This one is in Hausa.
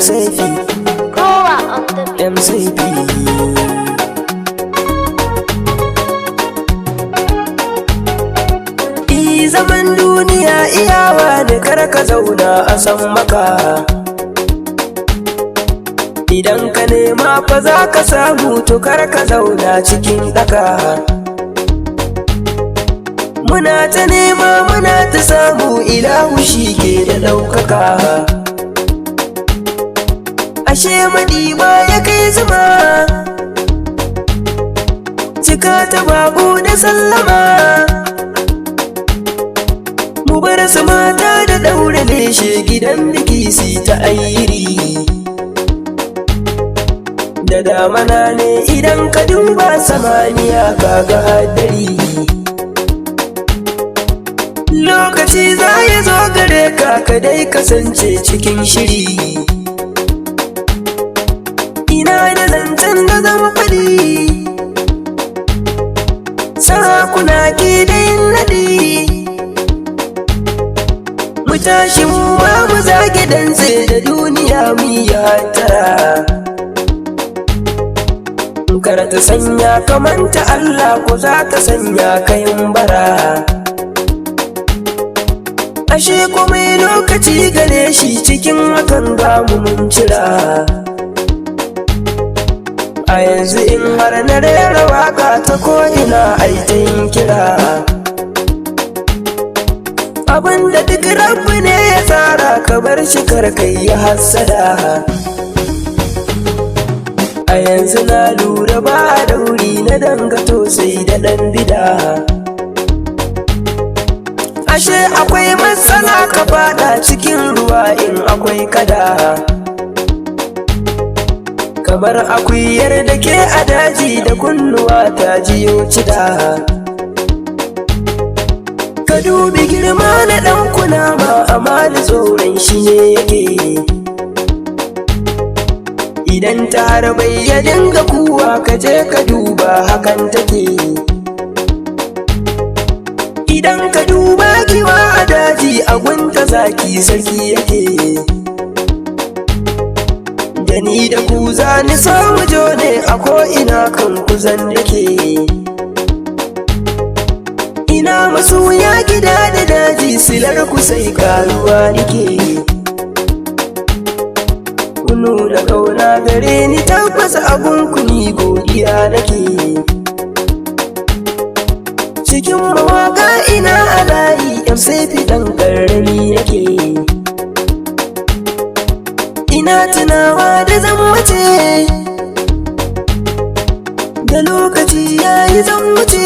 MCP Kowa on the beat. MCP zaman duniya iyawa da karka zauna a san maka, idan ka nema fa za ka samu to karka zauna cikin daka. Muna ta nema muna ta samu, ilahu shi ke da ɗaukaka. Ashe maɗiba ya kai zuma, cika ta babu da sallama. Mu bar su mata da ɗaure leshe gidan biki si ta ayyiri. Da damana ne idan ka duba samaniya kaga hadari. Lokaci za ya zo gare ka, ka dai kasance cikin shiri. Ina da zancen da zan faɗi, sarakuna ke da yin naɗi. Mu tashi mu ma mu zage dantse da duniya mu yi hatara. Kar ta sanya ka manta Allah, ko za ta sanya ka yin bara. Ashe komai lokaci gare shi, cikin hakan ga mu mun cira. A yanzu in har na rera waka ta ko'ina ai ta yin kira. Abinda duk rabbi ne ya tsara, ka bar shi kar kai ya hassada. A yanzu na lura ba dauri na dangato sai da ɗan bida. Ashe akwai matsala ka fada cikin ruwa in akwai kada. Kamar akuyar da ke a daji da kunnuwa ta jiyo cida. Ka dubi girma na ɗan kunama, amma da tsoron shi ne yake. Idan ta harbai ya dinga kuwa, ka je ka duba hakan take. Idan ka duba giwa a daji, a gunta zaki sarki yake. Da ni da ku za ni samu jone, a ko'ina kan kuzan dake. Ina masoya gida da daji, silar ku sai karuwa nike. Kunu da kauna gare ni, tabbas abun ku ni godiya nake. Cikin mawaka ina a layi, MCP ɗan ƙarami nake. Ina tunawa da zan wuce, da lokaci yayi zan wuce.